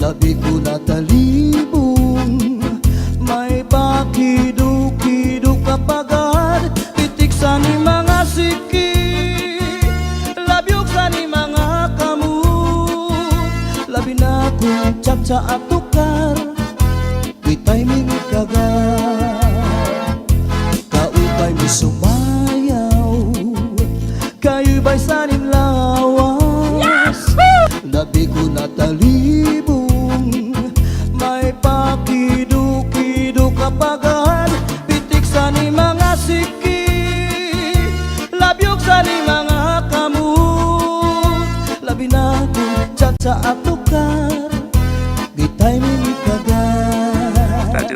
labi ko natalibong, may pakiduk-kiduk kapagad, itik sa ni mga siki, labyog sa ni mga kamu, labi na kong tsa at tukar, itay mingit kagat, kaupay mi sumayaw, kayo ba'y sa nim lawas, labi ko natalibong, may pakiduk-kiduk kapagad, pitik sa ni mga siki, labyog sa ni mga kamu, labi na kong tsa at tukar, gitay mingit kagat,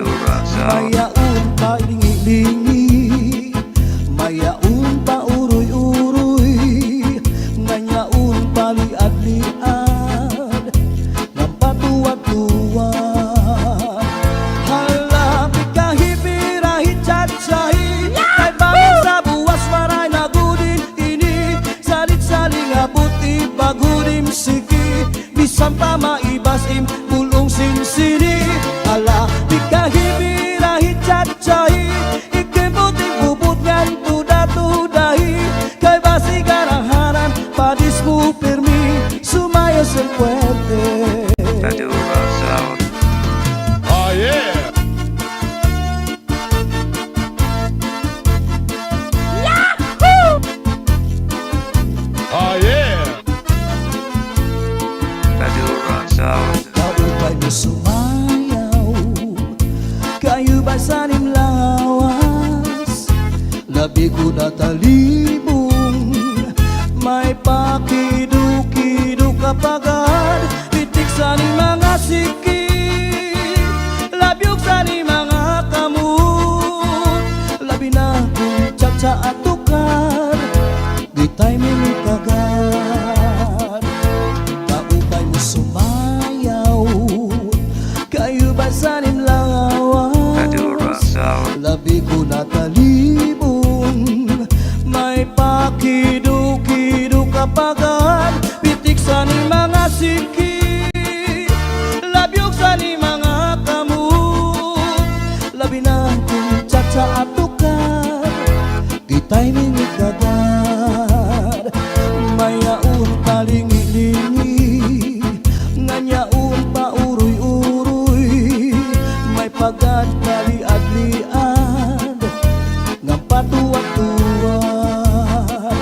mayaon pa lingi-lingi, mayaon pa uroy-uroy, nganyaon pa liad-liad, ng patuwad-tuwad. Halapi kahipirahi tsatsay, kay bangin sa buwas maray nagudin ini, salit-saling abuti bagudim siki, bisan pa maibasim pulong sinsini. Halapi kahipirahi tsatsay, ikibuting bubut ngan tuda-tudahi, kay basi garahanan padis mo permi, sumayos ang puwerte. Oh yeah! Yahoo! Oh yeah! Kaupay mo sumayaw, kayo ba sa nim lawas, labi ko natalibong, may pakiduk-kiduk kapagad, pitik sa ni mga siki, labyog sa ni mga kamut, labi na kong tsa at tukar, gitay mingit kagat, kaupay mo sumayaw, kayo ba sa nim lawas, labi ko natalibong, may pakiduk-kiduk kapagad, pitik sa ni mga siki, labyog sa ni mga kamut, labi na kong tsa at tukar, gitay mingit kagat, mayaon pa lingi-lingi, nganyaon pa uroy-uroy, may pagad na liad-liad, ng patuwad-tuwad.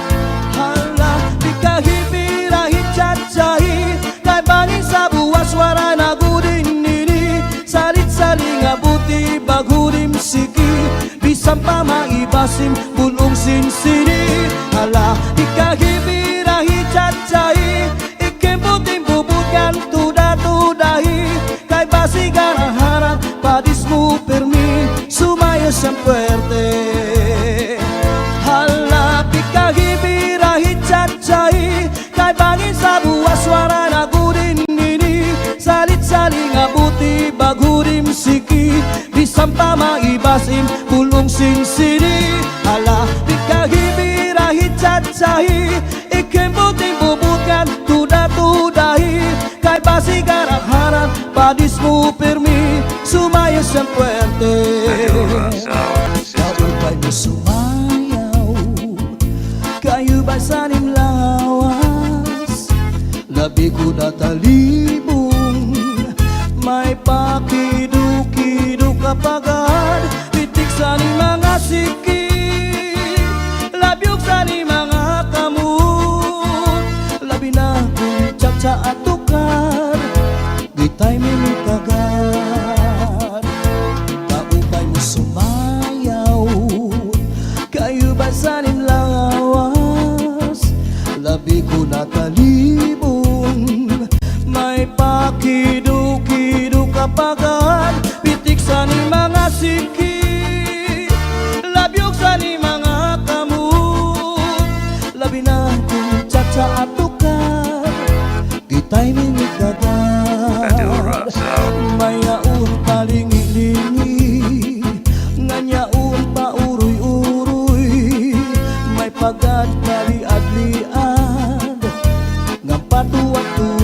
Hala, di kahipirahi tsatsay, kay bangin sa buwas wara nagudin nini, salit-saling abuti bagudim siki, bisan pa maibasim bulong sinsini. Hala, di kahipirahi tsatsay, ikibuting bubutkan tuda-tudahi, kay basi garaharan padis mo permi, sumayos ang puwerte. Halapi kahipirahi tsatsay, kay bangin sa buwas wara nagudin nini, salit-saling abuti bagudim siki, bisan pa maibasim pulong sinsini. Halapi kahipirahi tsatsay, ikibuting bubutkan tuda-tudahi, kay basi garaharan padis mo permi, sumayos ang puwerte. Kaupay mo sumayaw, kayo ba sa nim lawas, labi ko natalibong, may pakiduk-kiduk kapagad, pitik sa ni mga siki, labyog sa ni mga kamut, labi na kong tsa at tukar, gitay mingit kagat, kaupay mo sumayaw, kayo ba sa nim lawas, labi ko natalibong, may pakiduk-kiduk kapagad, pitik sa ni mga siki, labyog sa ni mga kamut, labi na kong tsa at tukar, gitay mingit kagat, mayaon pa lingi-lingi, nganyaon pa uroy-uroy, may pagad na liad-liad, ng patuwad-tuwad.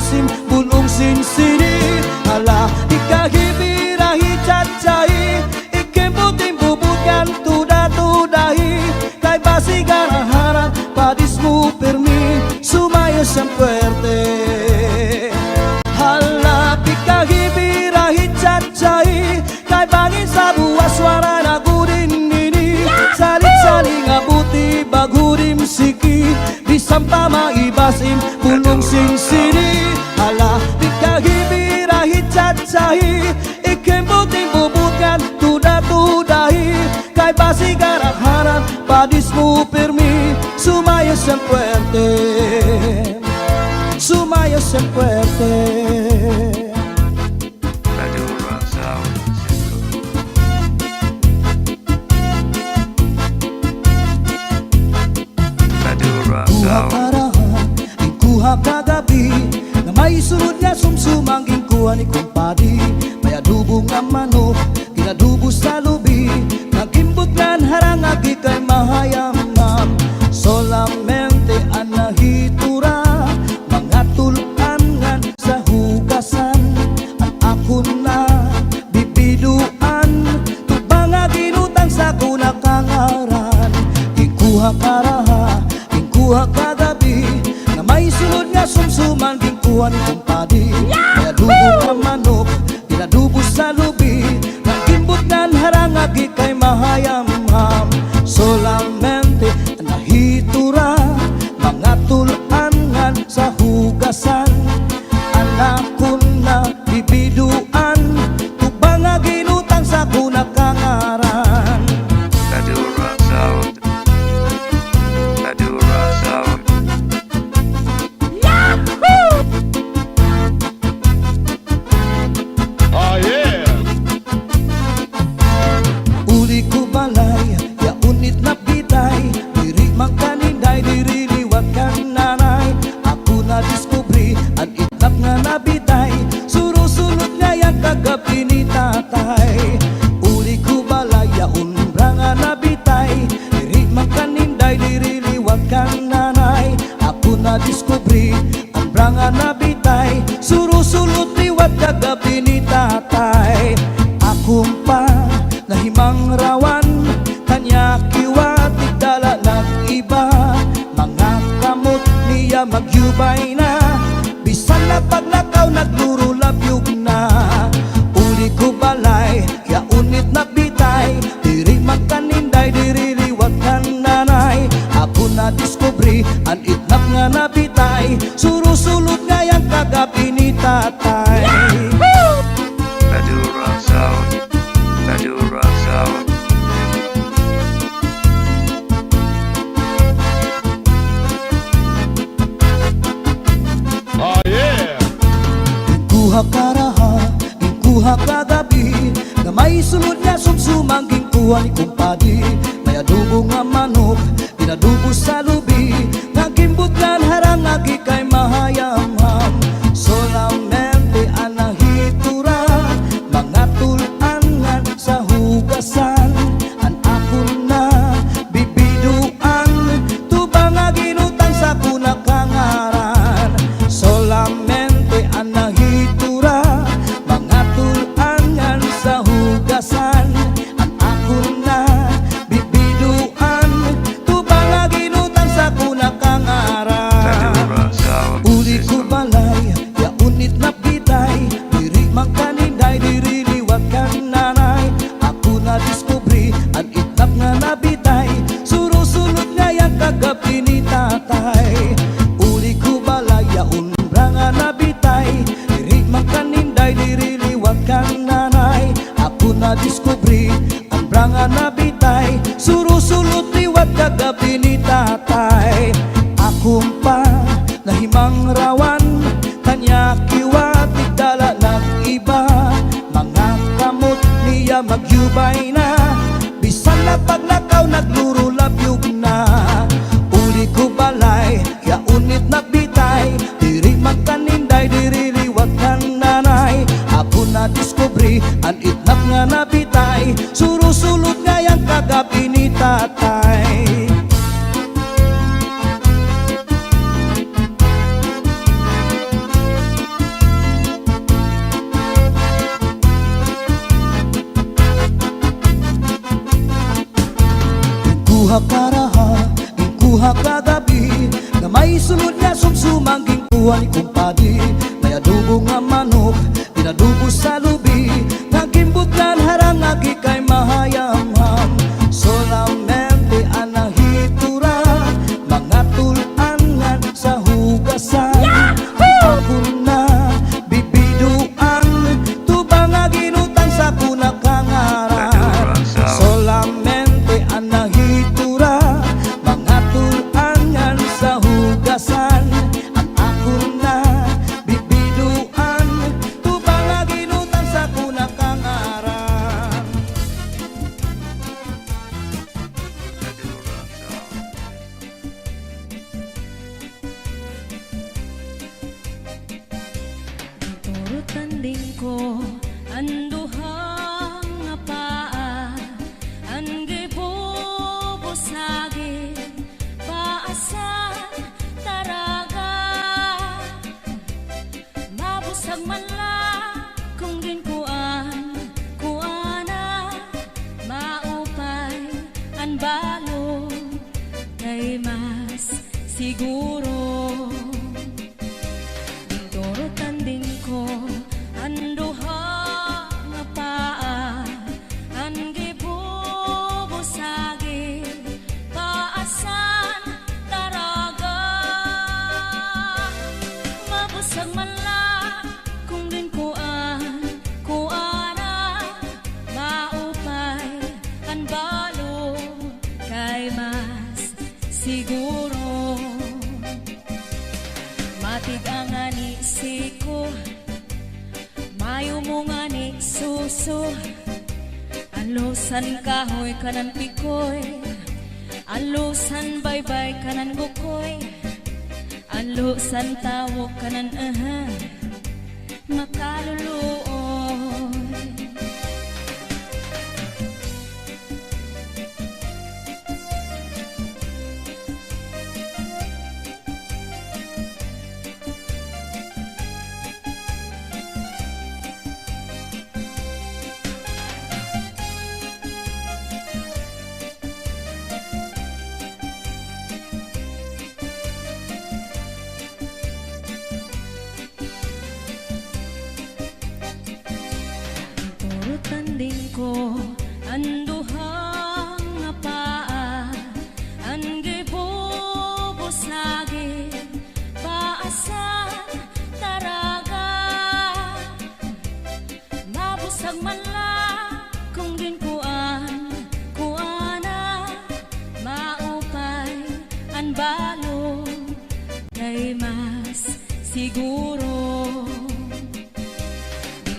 ibasim bulong sinsini. Hala ikahibirahi cacai ikembutin bubutkan tuda-tudahi. Kay basi garaharan padismu permi sumaya siyang puerte. Hala ikahibirahi cacai kay bangin sa buwas suara nagudin nini. Saling-saling abuti bagurim siki bisampa maibasim bulong sinsini. Hala ikahibirahi cacai ikembutin bubutkan tuda-tudahi. Kay basi garaharan padismu permi sumaya siyang puerte. Sumaya siyang puerte. Kuha karahan, kuha kagabi na may sunod nga sumsumangging kuha ni kumpadi. May adubo nga manok, inadubo sa lubi. Nagimbot ngan harangagi kay mahayamam. Solamente anahitura mga tulan ngan sa hugasan. Ang ako na bibiduan tubang nga ginutang sa kunakangaran. Ikuha karaha kuha kagabi na may sunod nga sumsuman gingkuha ni kumpadi. May adubo nga manok inadubo sa lubi. Nagimbot ngan harangagi kay mahayamham. Solamente nahitura mga tulangan sa hugasan. Anak ko na bibiduan tubang nga ginutang sa kunakangaran. Oh yeah. Uli ko balay, ya unit na bitay. Diri mang kaninday, diri liwat kan nanay. Ako na diskubri, ang itlap nga nabitay. Surusunod nga yang kagabi ni tatay. Uli ko balay, ya unra nga nabitay. Diri mang kaninday, diri liwat kan nanay. Ako na diskubri, ang nga nabitay. Surusunod liwat kagabi ni tatay. Akong pa nahimang rawan kanya kiwatig dala nag-iba. Mga kamot niya magyubay na bisan na paglakaw nagluro labyog na. Uli ko balay kaya unit na bitay. Diri magkaninday diri liwat kan nanay. Ako na diskubri ang itlap nga nabitay. Surusulot nga yang kagabi ni tatay. Oh yeah. Kuha karaha, kuha kagabi na may sunod nga sumsumangging kuha ni kumpadi. May adubo nga manok, inadubo sa lubi. Nagimbot ngan harangagi kay mahayamham. Solamente anahitura mga tulangan sa hugasan. Ang ako na bibiduan tubang nga ginutang sa kunakangaran. Solamente anahitura mga tulangan sa hugasan. Ang ako na bibiduan tubang nga ginutang sa kunakangaran. Uli ko balay, ya unit na bitay. Diri mang kaninday, diri liwat kan nanay. Ako na diskubri, ang itlap nga nabitay. Surusunod nga yang kagabi ni tatay. Uli ko balay, ya unra nga nabitay. Diri mang kaninday, diri liwat kan nanay. Ako na diskubri, ang nga nabitay. Surusunod liwat kagabi ni tatay. Akong pa nahimang rawan kanya kiwatig dala nag-iba. Mga kamot niya magyubay na bisan na paglakaw nagluro labyog na. Uli ko balay kaya unit na bitay. Diri magkaninday diri liwat kan nanay. Ako na diskubri ang itlap nga nabitay. Surusulot nga yang kagabi ni tatay. karaha, ikuha kagabi, na may sulod na sumsumang gingkuha ni kumpadi. May adobo nga manok, pinadubo sa lubi, nagimbutan harang agi kay mahayamham. Solamente anahitura, mga tulangan sa hugasan. Ako na bibiduan, tubang nga ginutang sa kunakangaran. Solamente anahitura, mga tulangan sa hugasan. Ang ako na bibiduan, tubang nga ginutang sa kunakangaran. Turut tanding ko anduhang nga paa, angge bubusagi paasan taraga, mabusag man la kung ginkuan kuana, maupay an balo kay mas siguro. Turut tanding ko anduha nga paa, angge bubusagi paasan taraga, mabusag man la kung ginkuan kuana, maupay an balo kay mas siguro. Matig ang anisiko, mayo mo nga ni suso, alusan kahoy kanan pikoy, alusan baybay kanan bukoy, alusan tawo kanan makaluluoy. Turut tanding ko anduhang nga paa, angge bubusagi paasan taraga, mabusag man la kung ginkuan kuana, maupay an balo kay mas siguro.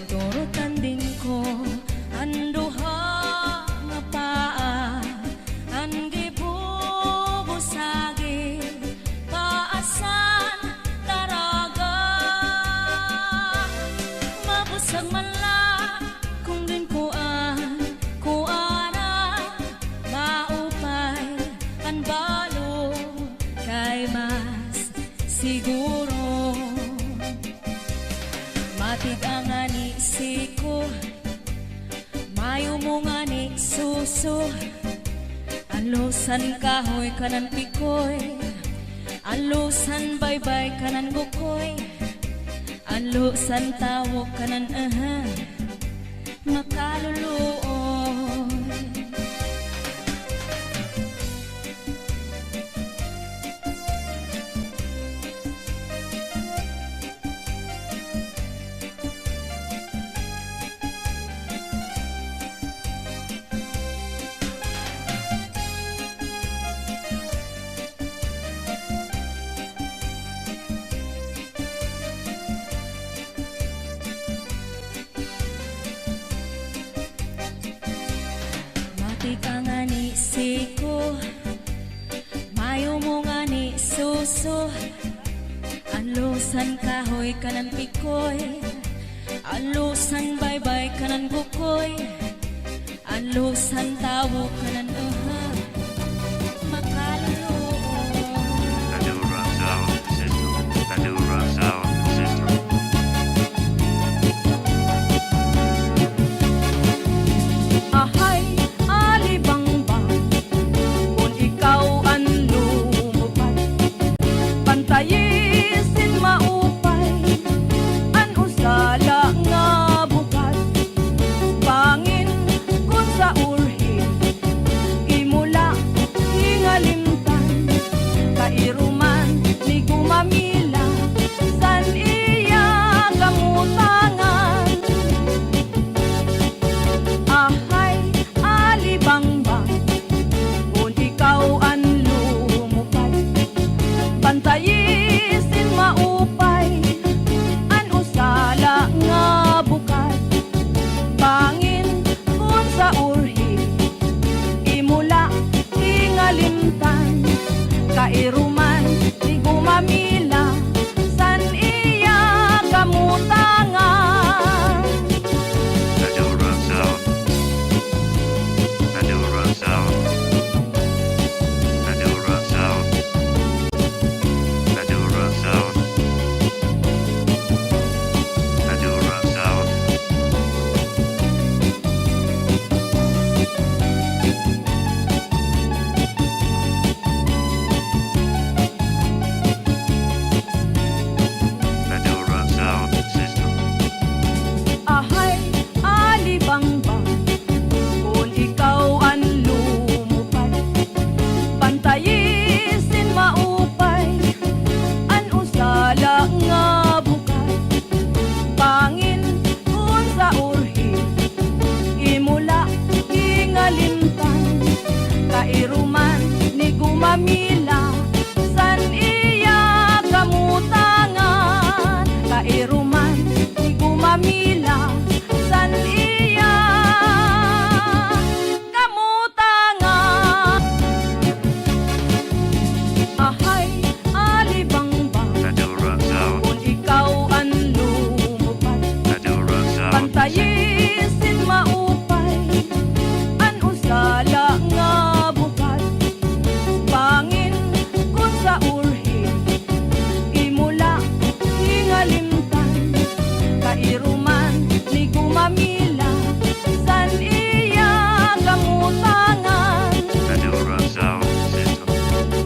Turut tanding ko anduha nga paa, angge bubusagi paasan taraga, mabusag man la kung ginkuan kuana, maupay an balo kay mas siguro. Matig ang anisiko, mayo mo nga ni suso, alusan kahoy kanan pikoy, alusan baybay kanan bukoy, alusan tawo kanan makaluluoy. Matig ang anisiko, mayo mo nga ni suso, alusan kahoy kanan pikoy, alusan baybay kanan bukoy, alusan tawo kanan makaluluoy. Nadura Sound System. Nadura Sound System. Ahay, alibang ba, kung ikaw gumamila san iya kamutangan kairuman ni gumamila san iya kamutangan ahay alibangbang Madura Sound, kung ikaw ang lumupad Madura Sound, pantayisin maupay an usala nga bukad pangin kun sa urhi imula hingalimtan kairuman ni gumamila san iya kamutangan Madura Sound System,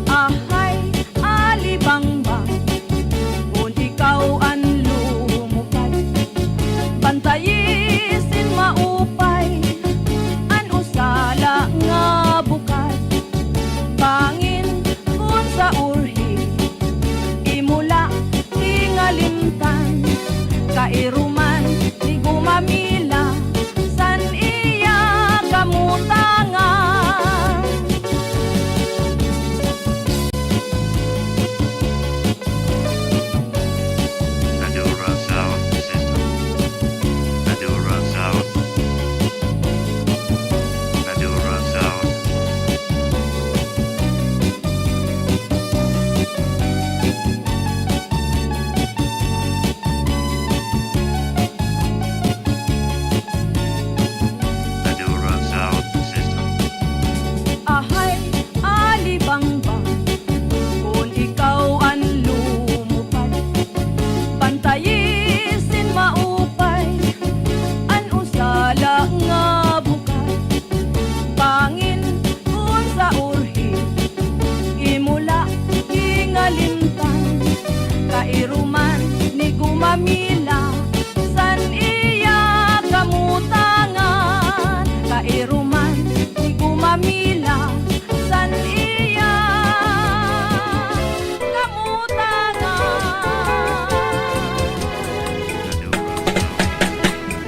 ahay alibangbang kung ikaw ang lumupad pantayisin maupay an usala nga bukad pangin kun sa urhi imula hingalimtan kairuman ni gumamila san iya kamutangan Madura Sound System, Madura Sound, Madura Sound, Madura Sound System, ahay alibangbang kung ikaw ang lumupad pantayisin maupay an usala nga bukad pangin kun sa urhi imula hingalimtan kairuman ni gumamila san iya kamutangan kairuman ni gumamila san iya kamutangan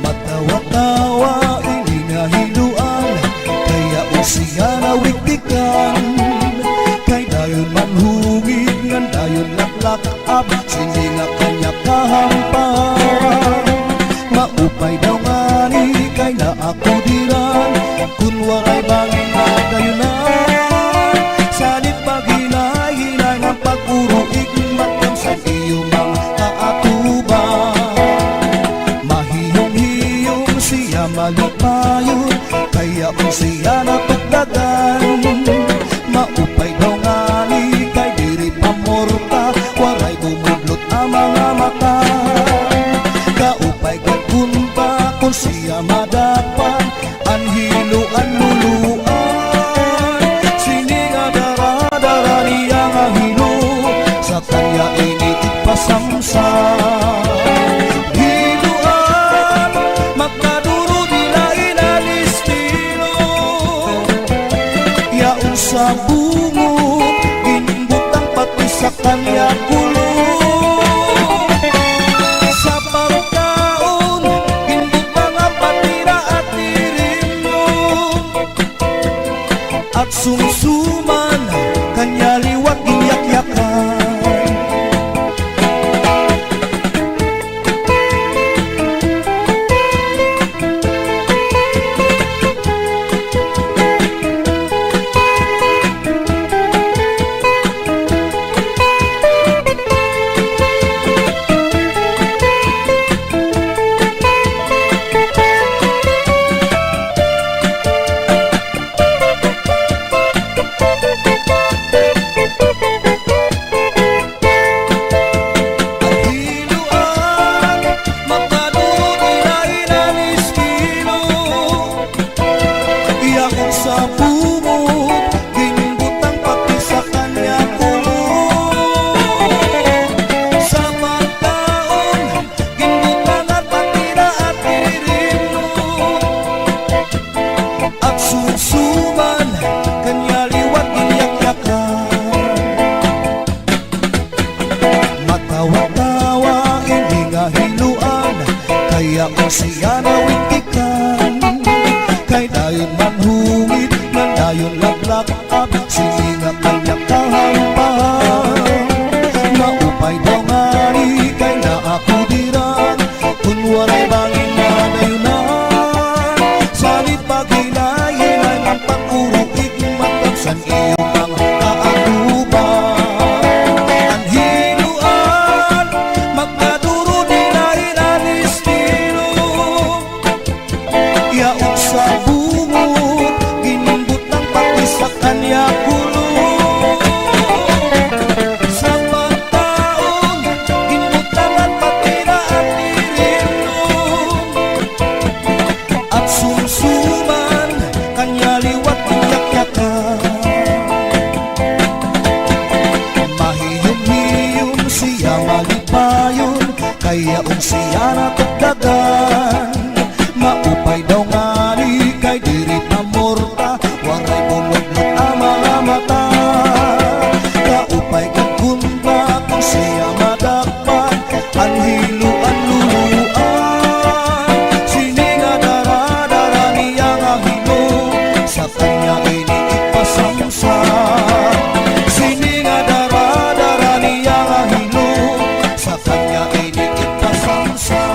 Matawa-tawa ininahiluan kaya usiya na wiktikan kay dayon manhungig ngan dayon laklakab sini nga kanya kahampan maupay daw ngani kay na ako diran kun waray bangin na dayunan sanit paghinay-hinay nga pag-uruig matang sa iyong mga kaatuban mahiyong-hiyong siya malipayon kaya kung siya natugdagan maupay daw ngani kay diri pamorta waray gumudlot ang mga mata kaupay kay kunpa kung siya madapan anhiluan luluan sini nga dara-dara niya nga hilo sa kanya initig pasamsam hiluan magkaduro nila inalistino yaon sa bungo inbutang pati sa kanya kulo sa pagkaon inbut mga patira at tirinyo at sumsuman kanya liwat iyak-yakan kaya kung siya nawitikan kay dayon manhungit man dayon laglak ab sininga kanya kahampahan. Maupay daw nga ni kay na ako diran, kung waray bangin na dayunan. Salit paghilayin ay ang pag-uruik matapsan iyong mga kaaguban. Ang hiluan, magkaduro nilain ang estilo. Iaot sa bungod, ginambot ng pati sa kanya gulo. Sa pagkaon, ginbutangan pati na at nilino. At sumsuman, kanya liwat iyak-yakan. Mahiyom-hiyom siya malipayon, kaya siya natagdagan. Maupay daw nga ni kay dirit na morta, waray bumuglot ang mga mata. Kaupay kag kunba kung siya madakpan, ang hiluan luluan. Sininga dara-dara niya nga hino, sa kanya iniipasamsam. Sininga dara-dara niya nga hino, sa kanya iniipasamsam.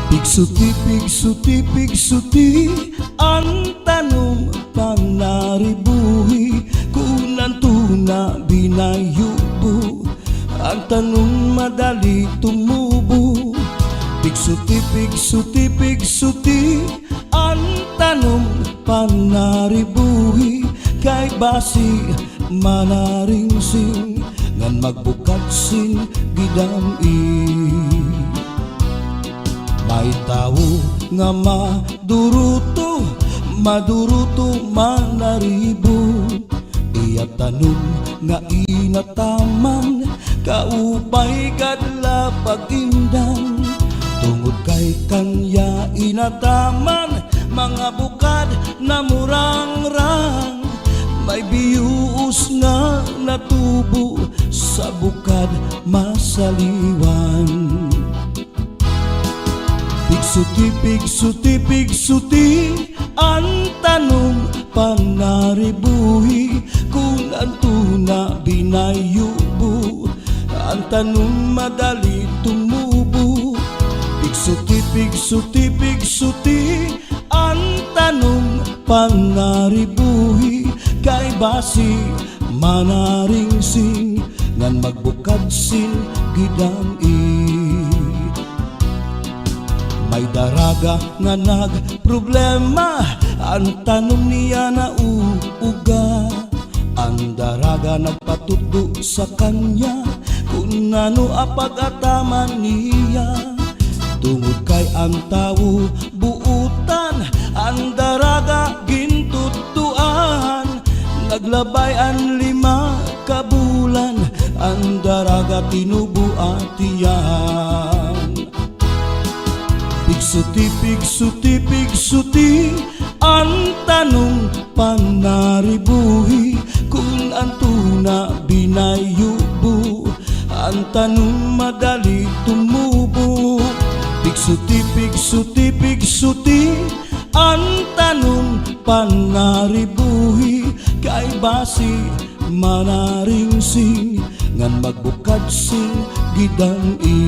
Pigsuti, pigsuti, pigsuti, ang tanong panaribuhi, kunan tuna binayubo, ang tanong madali tumubo. Pigsuti, pigsuti, pigsuti, ang tanong panaribuhi, kay basi manaringsing, ngan magbukatsin gidam-i. May tao nga maduruto, maduruto manaribo. Iya tanong nga inataman, kaupay kadla pag-indang. Tungod kay kanya inataman, mga bukad na murang-rang. May biyuos nga natubo, sa bukad masaliwan. Pigsuti, pigsuti, pigsuti, ang tanong panaribuhi, kung ang tuna binayubo, ang tanong madali tumubo. Pigsuti, pigsuti, pigsuti, ang tanong panaribuhi, kay basi manaringsing, ngan magbukadsin gidam-i. May daraga nga nagproblema, ang tanong niya na uuga. Ang daraga nagpatuto sa kanya, kung ano apag-ataman niya. Tungod kay ang tao buutan, ang daraga gintutuan. Naglabay ang 5 kabulan, ang daraga tinubuatiyan. Pigsuti, pigsuti, pigsuti, ang tanong panaribuhi, kung ang tuna binayubo, ang tanong madali tumubo. Pigsuti, pigsuti, pigsuti, ang tanong panaribuhi, kay basi manaringsing, ngan magbukadsin gidam-i.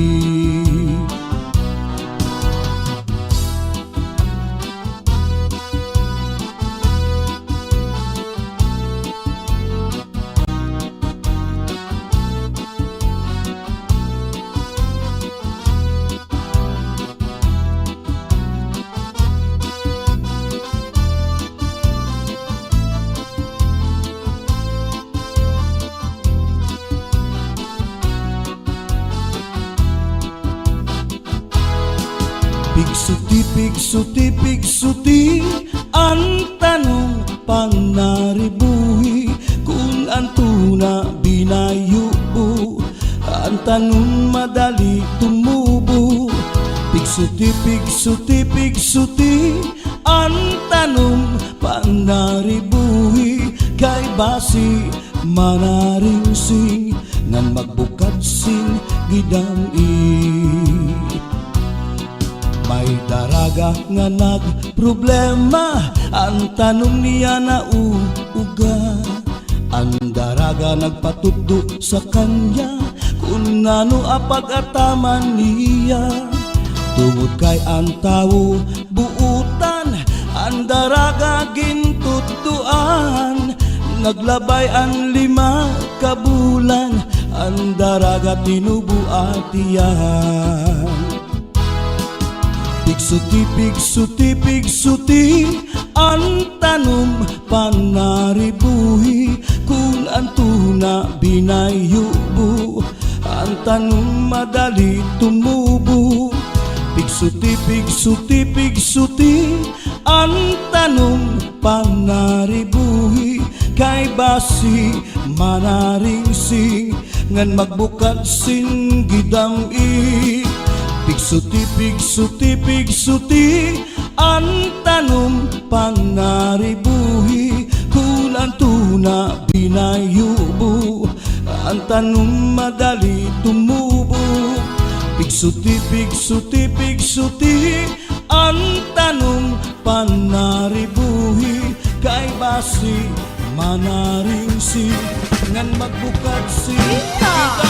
Pigsuti, pigsuti, pigsuti, ang tanong panaribuhi, kung ang tuna binayubo, ang tanong madali tumubo. Pigsuti, pigsuti, pigsuti, ang tanong panaribuhi, kay basi manaringsing, ngan magbukad gidam-i. May daraga nga nagproblema, ang tanong niya na uuga. Ang daraga nagpatuddo sa kanya kung ano apag-ataman niya. Tungod kay ang tao buutan, ang daraga gintutuan. Naglabay ang 5 ka bulan, ang daraga tinubuatian. Pigsuti, pigsuti, pigsuti, ang tanom panaribuhi. Kung ang tuna binayubo, ang tanom madali tumubo. Pigsuti, pigsuti, pigsuti, ang tanom panaribuhi. Kay basi manaringsing, ngan magbukat sin gidam-i. Pigsuti, pigsuti, pigsuti, ang tanom panaribuhi. Kung ang tuna binayubo, ang tanom madali tumubo. Pigsuti, pigsuti, pigsuti, ang tanom panaribuhi. Kay basi manaringsi, ngan magbukat si gidam-i.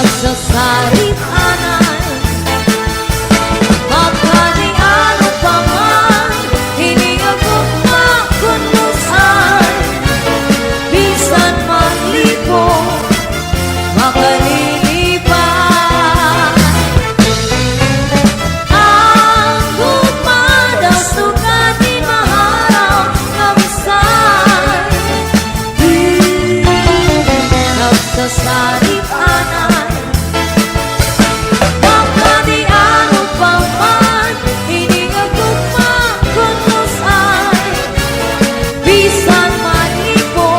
Nagsasarit anay Magkani ano pa man Hiniyagok na kunlusan Bisan maglipo Makalilipan Ang gumadaw sugat di maharaw Kamisan Nagsasarit anay Magkani ano pa man Hiniyagok na kunlusan Bisan maglipo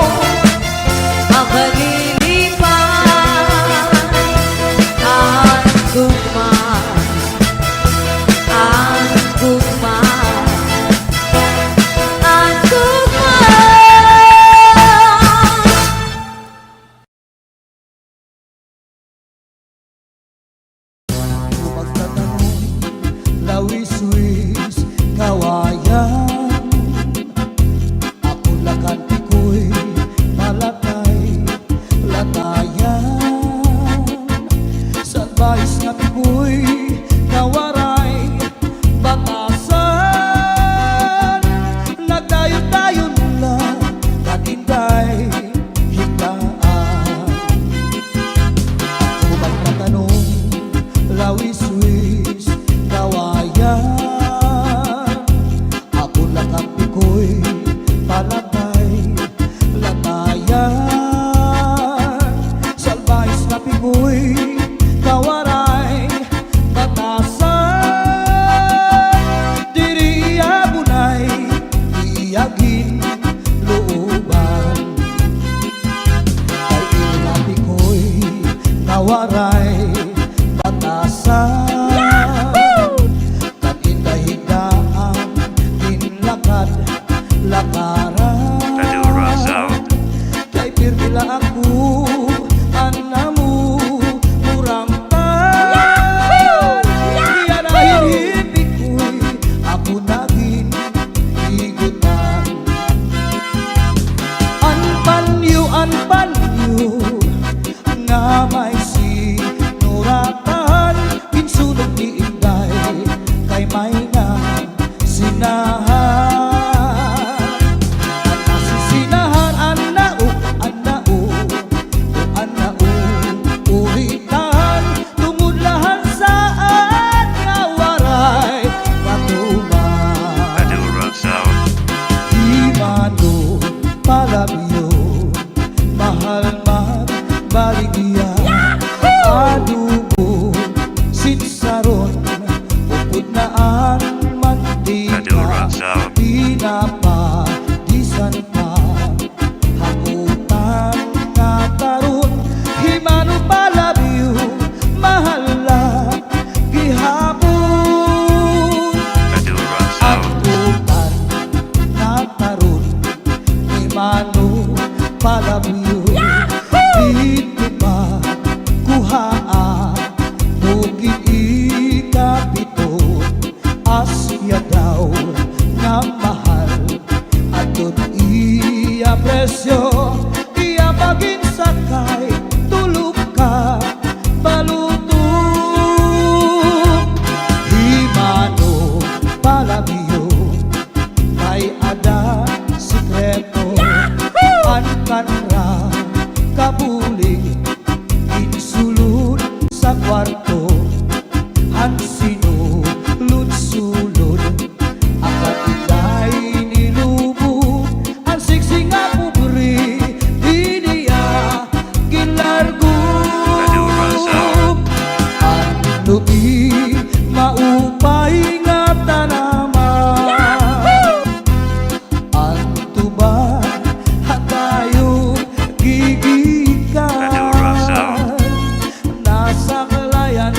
Makalilipan Ang gugma Ang gugma Ang gugma Kung magtatanong, lawis-wis, kawayan Ako lakanti ko'y malatay, latayan Sa advice nga ko'y kawaray, batasan Nagdayon-dayon lang, katinday, higlaan Ako magtatanong, lawis-wis, kawayan Ako lakampi ko'y palatay, latayan Salbahis na pigo'y kawaray, batasan Diri abunay, iyagin, looban Kay inapi ko'y kawaray, batasan Kagindahigaan, ginlakad, lakaran Madura Sound. Kay pirmila ako, anamu, murang Iya dahil hibig ko'y ako naging higutan Anpanyo, nga may sinuratan Kinsulog ni Inday, kay may na sinahan At nasisinahan, anao, uritan Tumudlahan saan nga waray patuman Madura Sound. Imano palabyo mahal magbaligya adubo sinsaron upod naan mantika Madura Sound. pinapadisan pa hakutan nga taron himano palabyo mahal gihapon Madura Sound. Akutan na taron Imano palabyo Dito ba kuhaa Bukid ikapito Asya daw nga mahal Atot iya presyo Iya maging sakay Tulog ka balutong Himano palabyo May ada sikreto An kanra kabuli Insulod sa kwarto Han sinulod-sulod Ang kapitay nilubo Ang siksi nga pubri Di niya gilargo Madura Sound. Ang lubi maupay nga tanaman Ang tuba hatayo gigikan Madura Sound. Nasa kalayan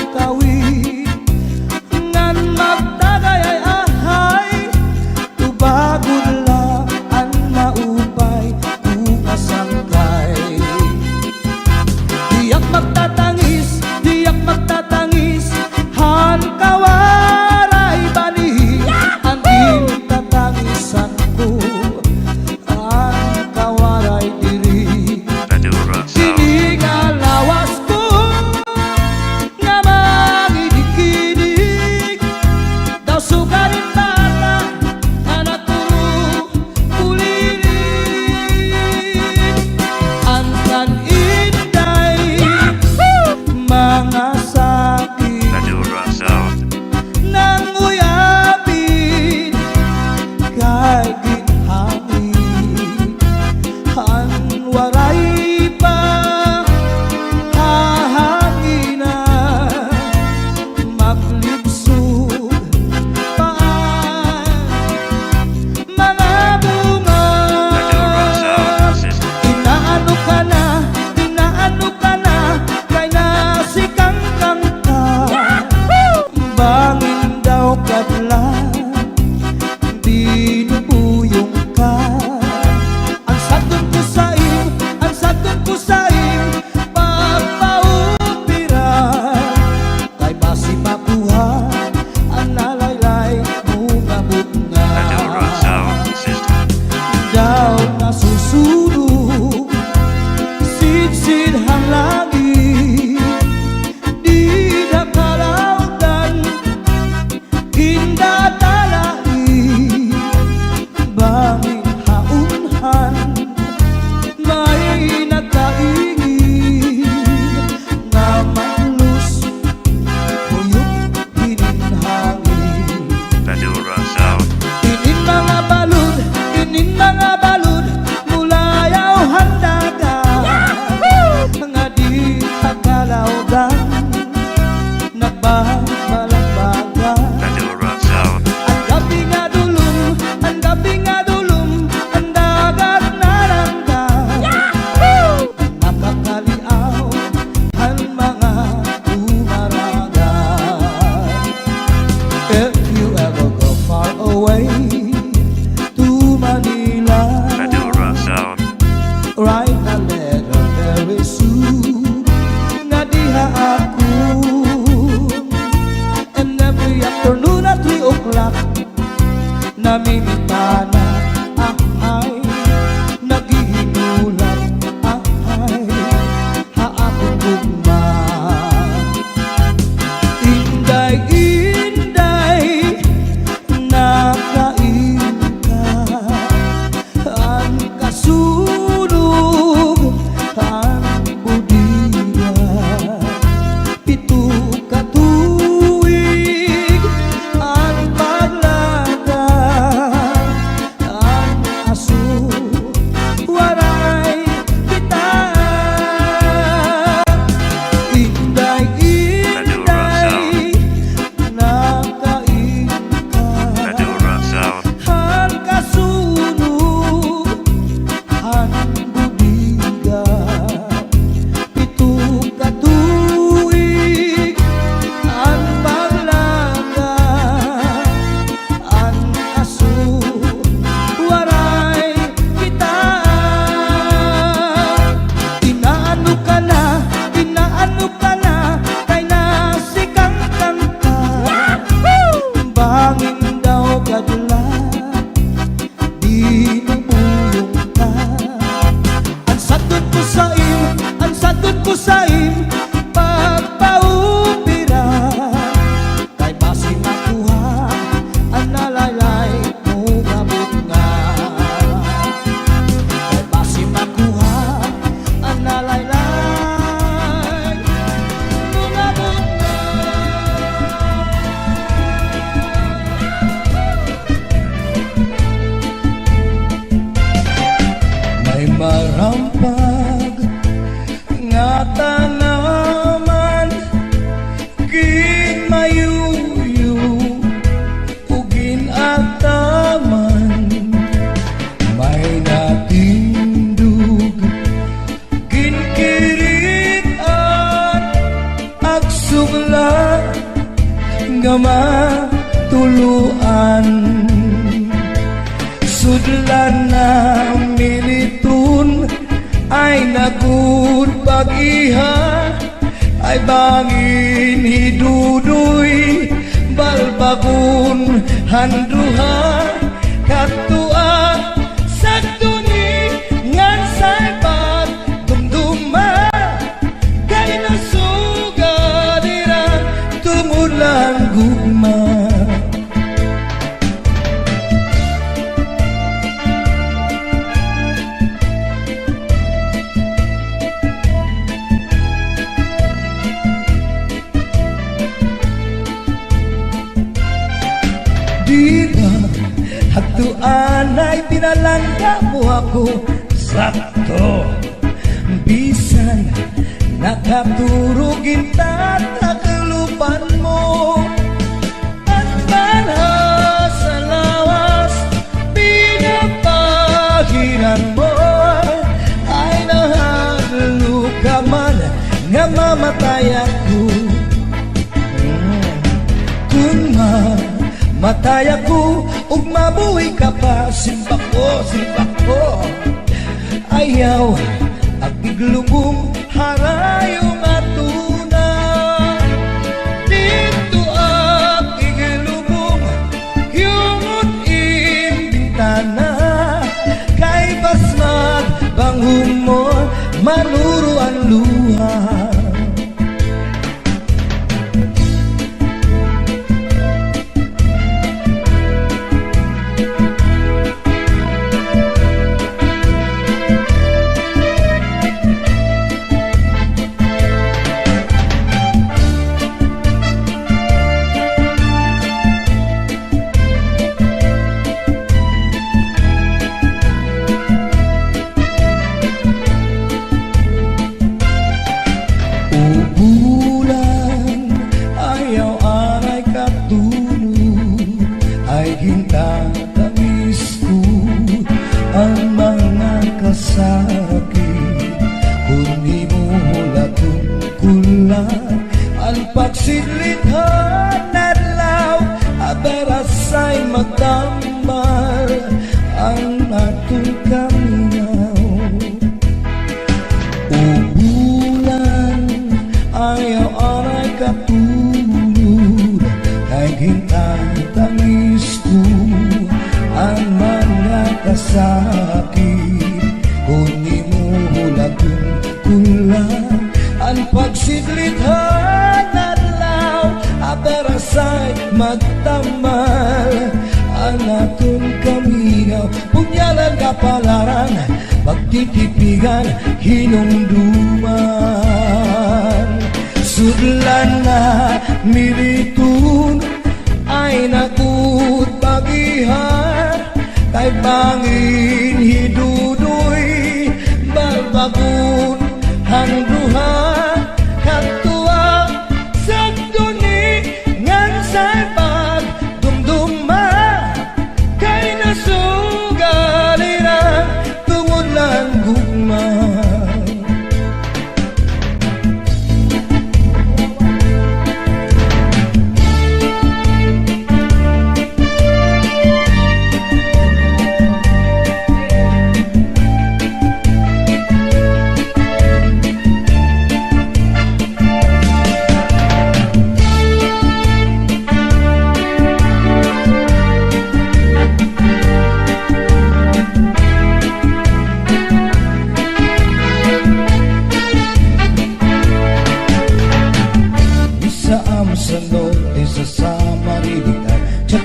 namimintana, ahay, naghihinulat, ahay, haakong gugma. Inday, inday, nakain ka, ang kasunog, ang budiya, pito ka tuig, ang paglaga, ang aso, waray kita. Inday, inday, nakain ka, Madura South. ang kasunog, ang budiga, pito ka tuig, ang paglaga, ang aso, waray kita. Inaano ka na, kay nasikang kanta, bangin daw kadula, di nabulong ka. Ang sadot ko sa im, pagpaupira, kay basi makuha, ang nalaylay mo gabot nga. Kay basi makuha, ang nalaylay mo gabot nga. May marampag nga tanaman, kin mayuyo ugin ataman. May natindug kin kiritan, agsugla nga matuluan. Sudlan na militun ay nagud pag-iha, ay bangin hidudoy, balbagun handuha, katua sa tuni ngan say pagdumduma, kay nasugadira tumulang gugma. Di ba hagtuan ay pinalangga mo ako sakto, bisan nakaturugin tataklupan mo. At para sa lawas pinapahiran mo, ay nahaglo ka man nga mamatay ako. Kung matay ako ug mabuhay ka pa, simba ko, ayaw at iglubong harayong atuna. Dito at iglubong yungot imbintana, kay basmag banghum mo manuro ang luha. Hintatamis ko ang mga kasakit, kung di mo latungkulan ang pagsilithan adlaw, aberasay magtambal ang atong kaminaw. Ubulan ayaw aray katulad, kay hintatamis ko Ang pagsidlithan adlaw aberasay magtamal. Ang atong kamingaw punyalan kapalaran pagtitipigan hinumduman. Sudlan na militun ay nakut bagihan kay bangin hidudoy balbagun hangduhan katua sa duni ngan say pagdumduma kay nasugaliran tungod lang gugma.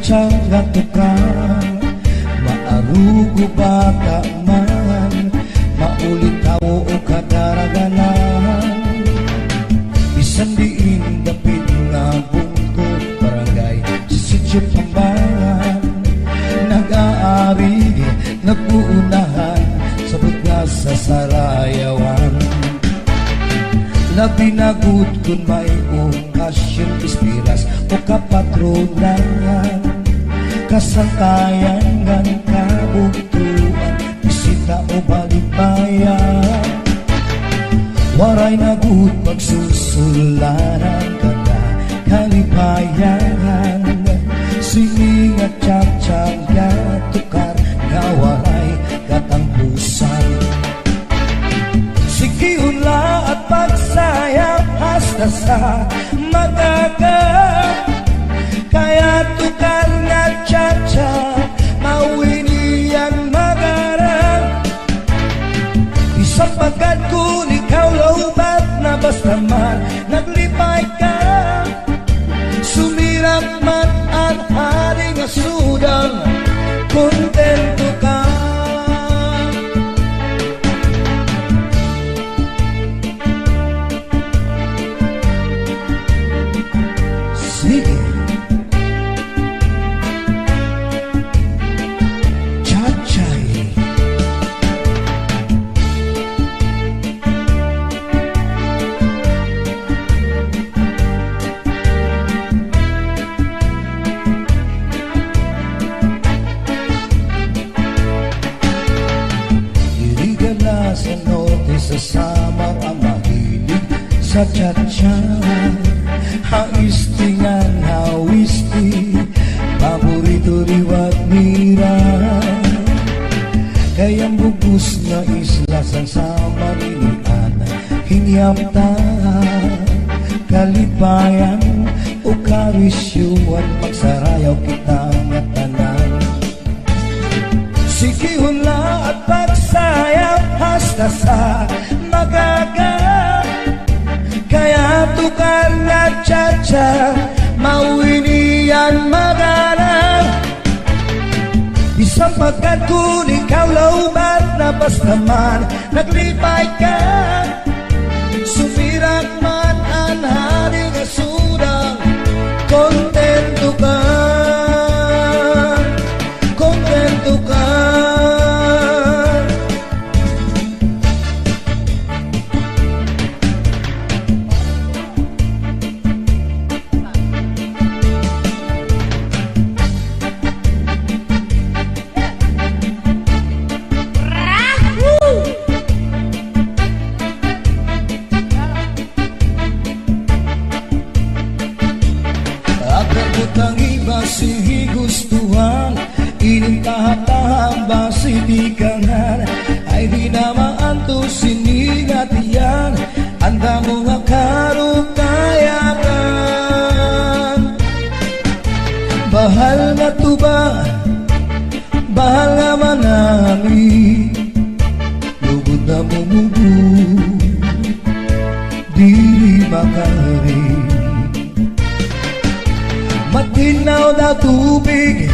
Tsanga tukang maarugo bata man maulit tao o kadaraganan bisan diin dapit nga bungkod barangay sa sityo Pambangan nag-aari nag-uunahan sa bugas sa Sarayawan labinagod kung may okasyon ispiras o kapatronan kasantayan ng kabugtuan bisita o balikbayan waray nagud pagsusulanan kada kalipayan sining at tsatsanga tukar nga waray katampusan sikiula at pagsayap hasta sa magaga kaya tukar nga tsa-tsa mawinian magarang isang pagkat kung ikaw lawbat na basta man naglipay ka sumirap man ang hari nga sudang kontento ka. Sige sesama ang mahilig sa tsa-tsa haistingan hawisti paborito liwat mira kayang bubus na isla sa samarilian hingyam ta kalipayan o karisyuan magsarayaw kita nga tanan sikihula at pagsayap hasta sa magaga kaya tukar nga tsa-tsa mawinian magana isang pagkat kung ikaw lawbat na basta man naglipay ka sumirak man ang hari nga sudang kontento ka kontento ka. Ang iba si gustuhan inintahap-tahap ba si dikangan ay di na maanto sinigatian anda mo nga karukayakan bahal nga tuba bahal nga manami lugod na mumubu diri makari. Matinaw na tubig,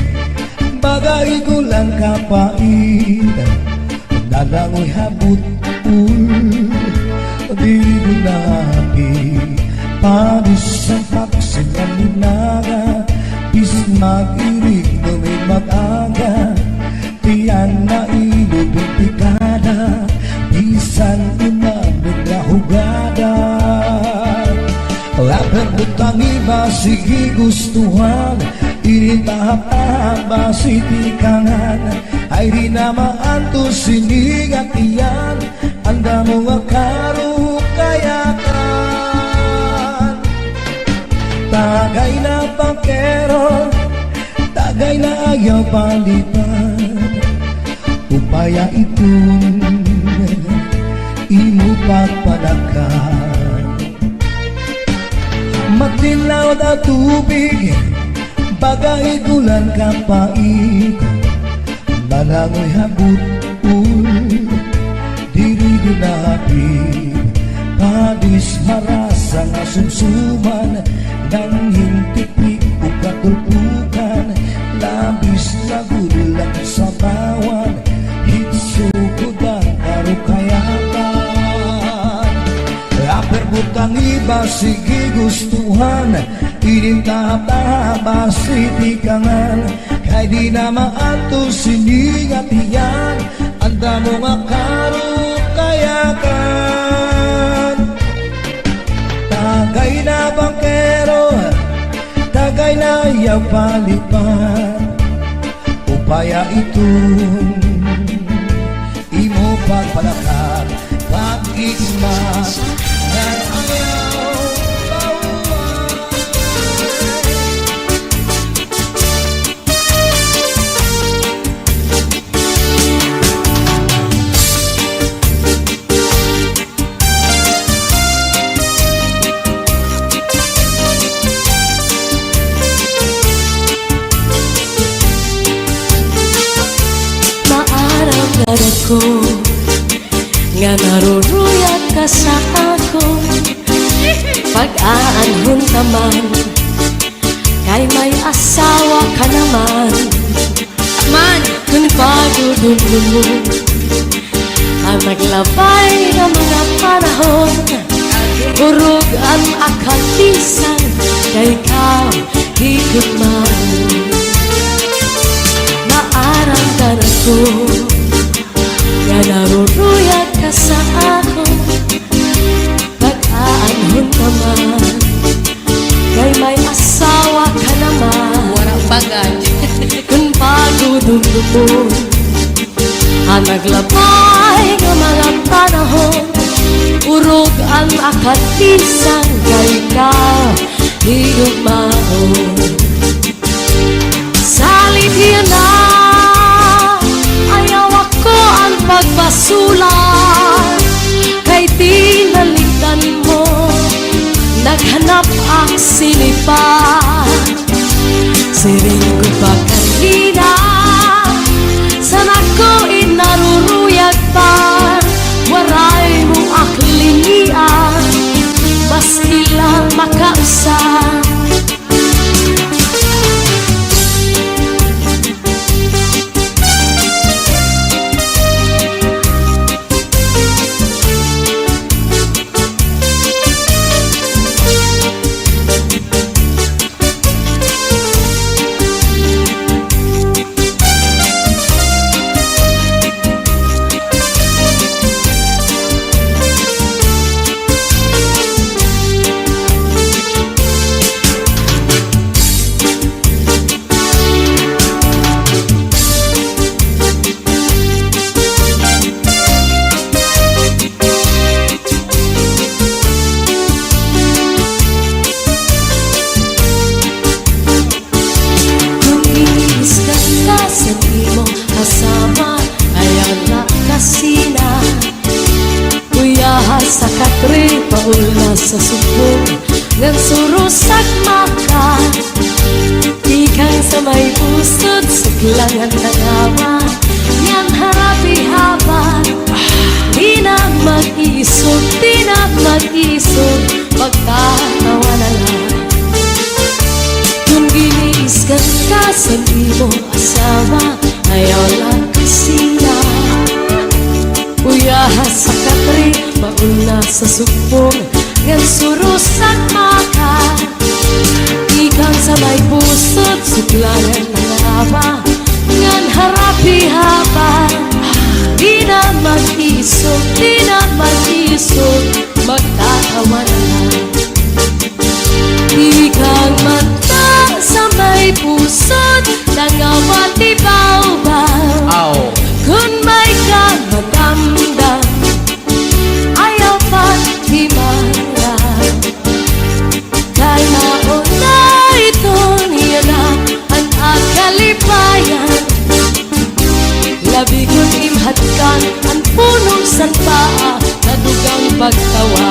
bagay gulang kapait, nalangoy habut-ul, di gunapi, panis sa paksilaminaga, bis mag-irig na may mag-aga, tiyan na ilubing pikada, bisan inanong na hugada. Laban butang iba sige gustuhan, initahap-tahap ba si tikangan, ay di na maanto sinigat iyan, anda mo nga karukayakan. Tagay na pangkero, tagay na ayaw palitan, upaya itong imo pagpadakan. Matinaw na tubig, bagay gulan kapait, malangoy habut-ul, diri gunapit, padis marasa nga sumsuman, nang hintipik o katulpukan, labis na gulang sa bawan, hitsugod ang karukayakan. Laper butang iba sige gustuhan, inintahap-tahap ba si tikangan, kay di na maanto sinigat iyan, anda mo nga karukayakan. Tagay na bangkero, tagay na ayaw palipan, upaya itong imo pagpalakan, pag-igmas ng ayaw pauwan. Maaraw-araw ko nga naruruyat ka sa ako, pag-aanhon ka man, kay may asawa ka naman. Man, kung pagudulun mo ang naglabay ng mga panahon, urog ang akatisan, kay ikaw higit man. Maarang-araw ko nga naruruyat ka sa ako, pag-aanhon ka man, kay may asawa ka naman. Warang bagay. Kung pagudulubon ang naglabay ng mga panahon, urog ang akatisan, kay ikaw higugmaon. Salit yan na ayaw ako ang pagbasulan, kay tinalikdan mo, naghanap ang sinipan. Siring ko pa kanina, sana ko inaruruyag pa, waray mo aklinian, maski lang makausap. sa katri paula sa subong ngan surusak maka ikang sa may pusod suklangan nagawa yan harapi haba di na mag-isog sa supong ngan surusak maka ikan sa may pusot suklangan ng awa ngan harapi haba di na mag-isog, di na mag-isog magtatawa na ikang mata sa may pusot nangawa di baw-baw kung may kang magdamdam ayaw pa't himara dahil nauna ito niya na ang akalipayan labi kong imhatkan ang punong sanpaa na dugang pagtawa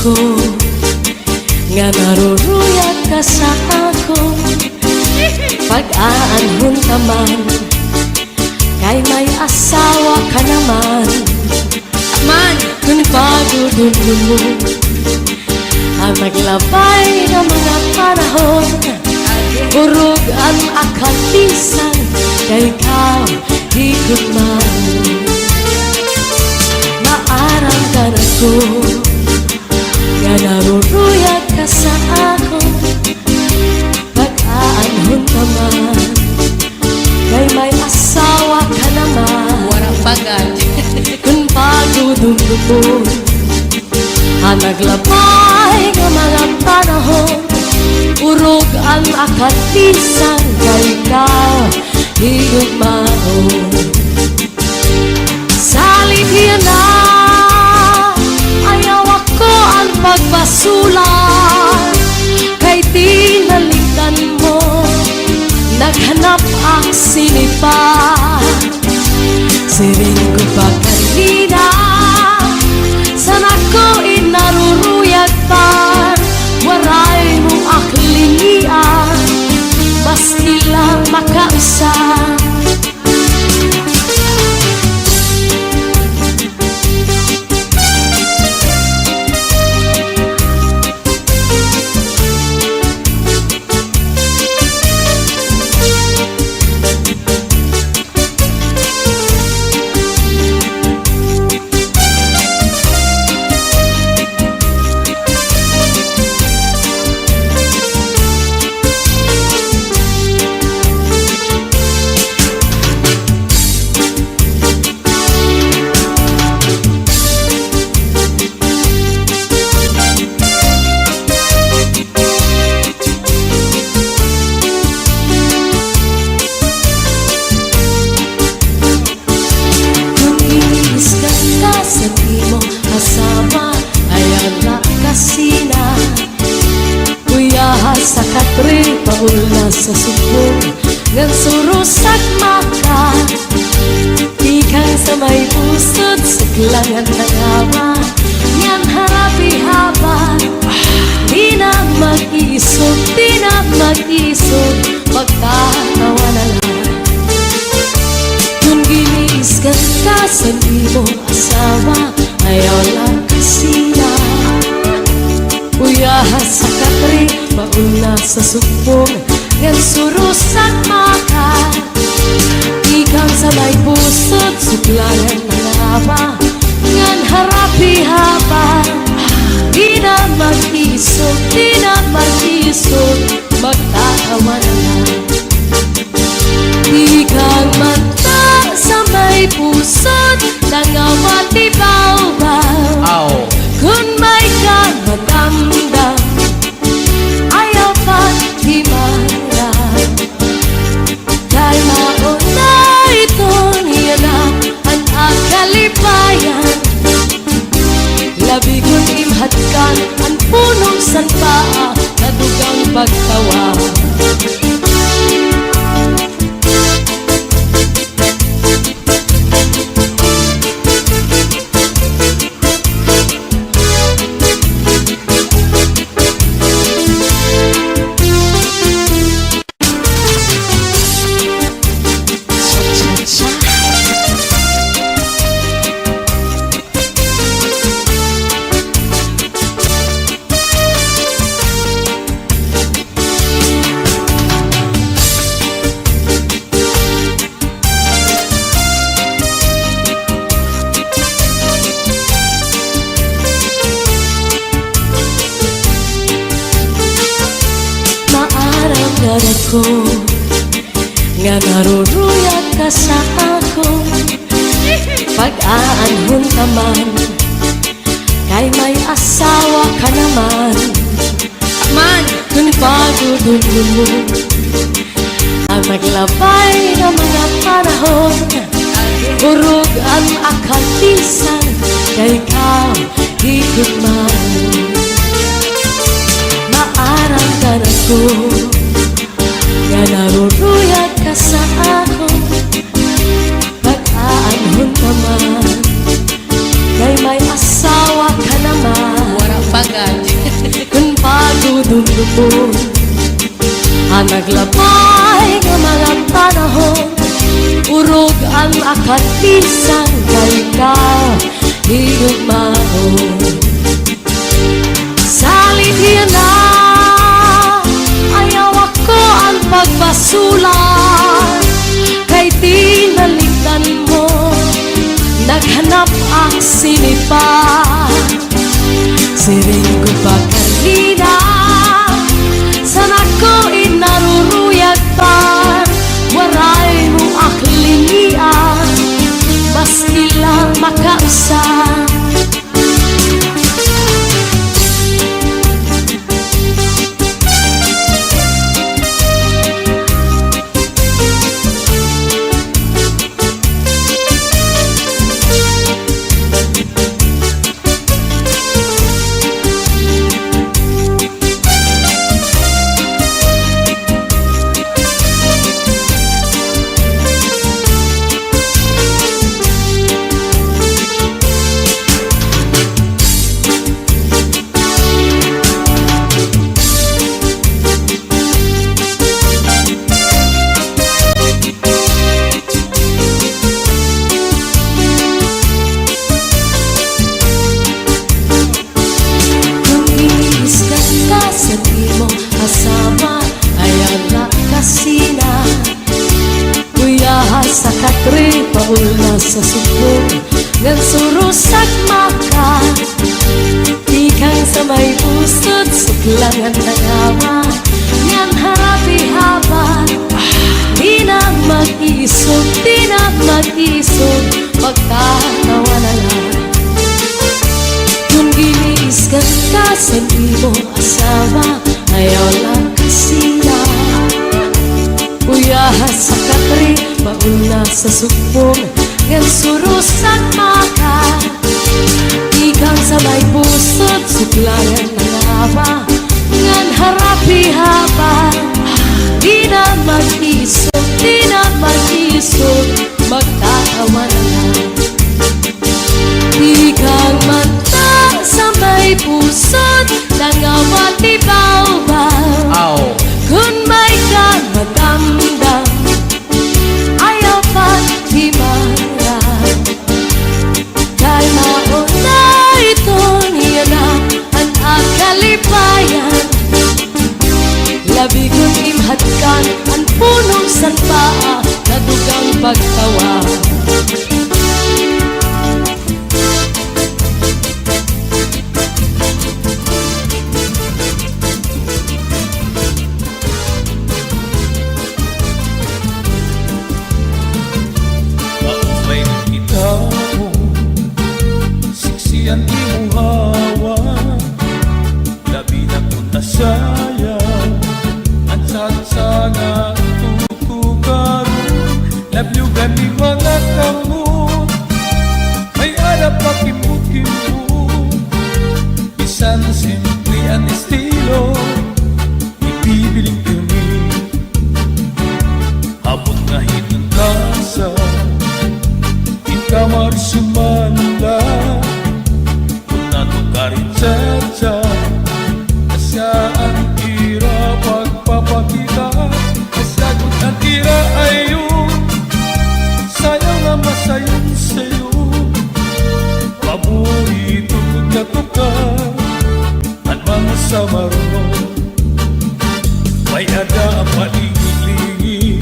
ko nga naruruyat ka sa ako pag-aanhon ka man kay may asawa ka naman man kung pagudulun mo ang naglabay ng mga panahon urog ang akatisan kay ikaw higit man maarang ka na ko nga naruruyat ka sa ako pag-aanhon ka man kay may asawa ka naman warang bagay kung pagdudumdumon ang naglabay ng mga panahon urog ang akatisan kay ikaw higugmaon salit yan na pagpasulan kay tinalikan mo naghanap ang sinipa siring ko pa kanina sana ko inaruruyag pa waray mong aklinian maski lang makaisa sa katri paula sa supong ngan surusak maka ikan sa may pusod sa klangan ng awa ngan harapi haba di na mag-isog di na mag-isog magtatawa na lang kung giniiskan ka sa imong asawa ayaw lang kasina uyahas sa katri mauna sa supong ngan surusak maka ikan sa may pusod suklangan ng awa ngan harapi haba di na mag-isog di na mag-isog magtatawa na lang ikan mata sa may pusod nangawati baw-baw kung may kang magdamdam ayaw pa't himara dahil nauna ito niya na ang akalipayan ko nga naruruyag ka sa ako. Pag-aanhon ka man, kay may asawa ka naman. Man, kung pagdudulo mo ang naglabay ng mga panahon, urog ang akalisan, kay ikaw higugman. Maarang ka na ko nga naruruyag ka sa ako. Pag-aanhon ka man, kay may asawa ka naman. Wala pagad. Kung pagdudulo mo ang naglabay ng mga panahon, urog ang akalisan, kay ikaw higugmaon. Salit yan na, ayaw ako ang pagbasulan, kay tinaligdan mo, naghanap ang sinipa. Siring ko pa kanina, sana ko inaruruyag pa, waray mo aklinian, maski lang makausap. Kasama ayan na kasina, kuya sa katri paul na sa subong, ngan surusak maka, ikang sa may pusod suklangan ng awa, ngan harapi haban, di na mag-isog, di na mag-isog, magkatawa na lang. Kung giniiskan ka sa imo asawa, ayaw lang kasina, uyahas sa katri, mauna sa subong, ngan surusak maka, ikang sa may pusod, suklangan ng awa, ngan harapi haban, di na mag-isog, di na mag-isog, magtatawa na lang. Ikang mata sa may pusod, nangawat ibaw-baw, kung may kamadamdam, ayaw pa't himarap. Kay mauna ito niya na ang akalipayan, labi kong imhatkan ang punong sanpaa na dugang pagtawa. Siksiyan imong hawa, labi na kung nasaya, ang satsa nga tutukaroon, lablugan ni mga kamot, may alap pa kimut-kimut, bisan simple ang estilo, ibibiling kami, habot nga hitong kasa, kamar sumanda, kung natukarin sa asya ang tira pagpapakita, kasagot ang tira ay yun, sayang na masayon sa'yo, paborito kong natukar, at mga samaron, may ada ang palingi-lingi,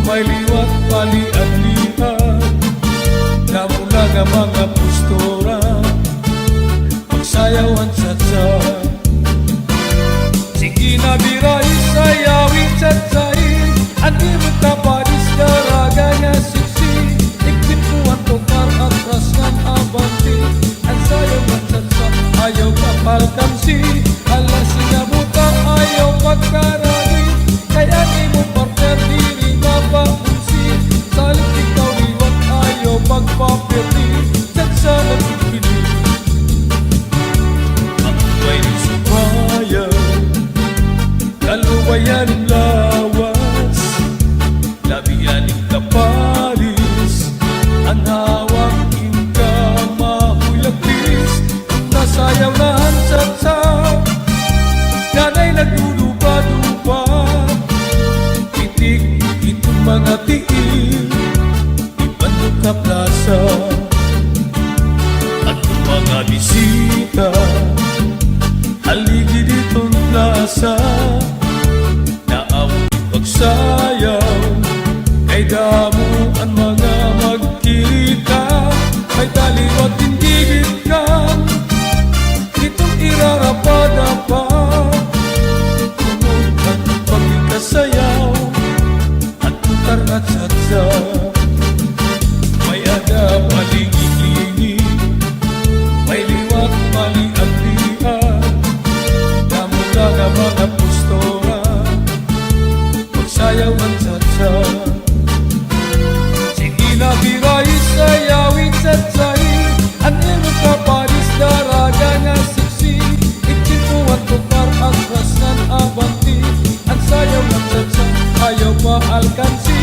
may liwat pali-anlihan, namula nga mga postura, magsayawan sa tsa. Sige na birais sayawin tsatsai Andi mutapadis daraganya siksi Iktipuan tokar atras ngan abanti An sayaw ngan tsatsa ayaw kapal kamsi Ala sinabuta ayaw pagkarani Kaya di mo partner diri mapaunsi Salit ikaw liwat ayaw pagpapirdi Tsatsa magkikinig Ang may sumayan Kaluwayan ng lawas Labian ng kapalis Ang hawak ka mahulagpis Nasayaw na ang tsatsa Nanay nagdudupa-dupa Itik itong mga tiil Ibandok na plaza At ang mga bisita Haligi ditong plaza Naawit pagsayaw Kay damo ang mga magkita May taliwat tindigit ka Itong irarapa-dapa Tunod at pagkikasayaw At putar na tsatsa May ada palingi-lingi May liwat mali-agdian Namula na mga postora Magsayaw ang tsatsa Sige na biray sayawin tsatsai Ang iyong kapalis daraga nga siksi Ikipuan tukar ang krasnan abanti Ang sayaw ng tsatsa ayaw pa alkansi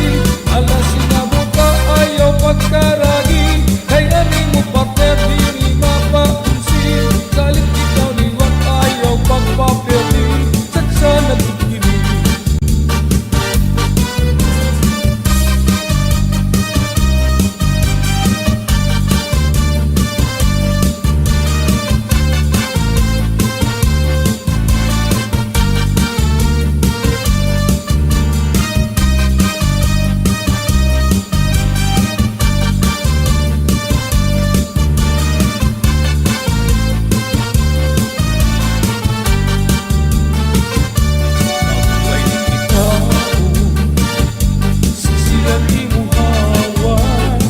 Ala sinabuta ayaw pagkaragi Kaya ni mo partner diri mapaunsi Salit ikaw liwat ayaw pagpapirdi Tsatsa nagkikinig Away ikaw Sisilan imuhawan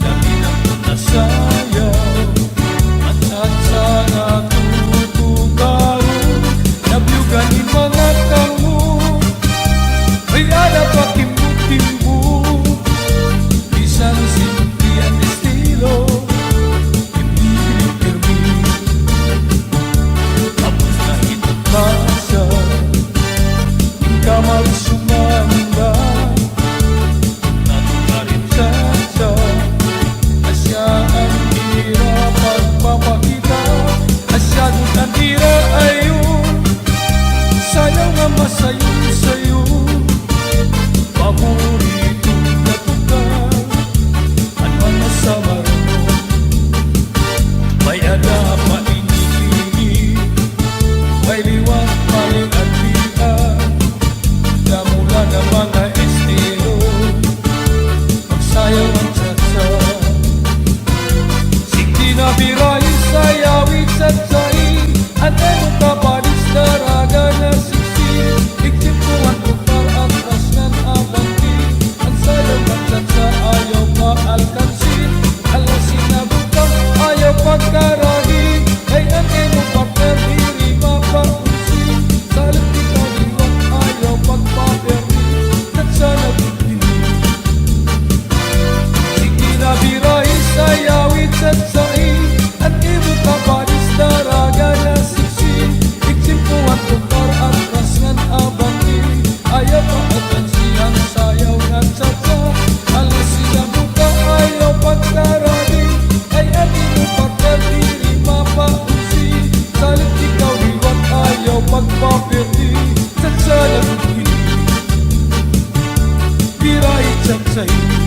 Naminang nasayaw At tsatsa na tutugaw Nabiyugan ni mga kamu May ada pa timbu-timbu Isang simple ang estilo Hindi pinipirmi Tapos na itong plaza Kamar sumanda Natugarin tsatsa Asya ang ira pagpapakita Asya doon ang ira ayun Sayaw nga masayo sa'yo Paborito na tukar At mga samarano May ada maingi-ingi May liwat maling agdian Damula na mga estilo Magsayaw ang tsatsa Sige na biray sayawin tsatsai Anay mo kapalis daraga na siksi Iktipuan tukar ang krasnan abanti Ang sayaw ng tsatsa ayaw maalkansi Ala sinabuta ayaw pagkaragi Kay anay mo partner diri mapaunsi Salit ikaw liwat ayaw pagpapirdi Tsatsa nagkikinig Sige na biray sayawin tsatsai Ang iyong kapalis daraga na siksi Iksimpuan tukar ang krasnan abanti Ayaw pa atansi ang sayaw ng tsatsa Ala sinabuta ayaw pagkaragi Ay ang iyong partner diri mapaunsi Salit ikaw liwat ayaw pagpapirdi Tsatsa nagkikinig Biray tsatsai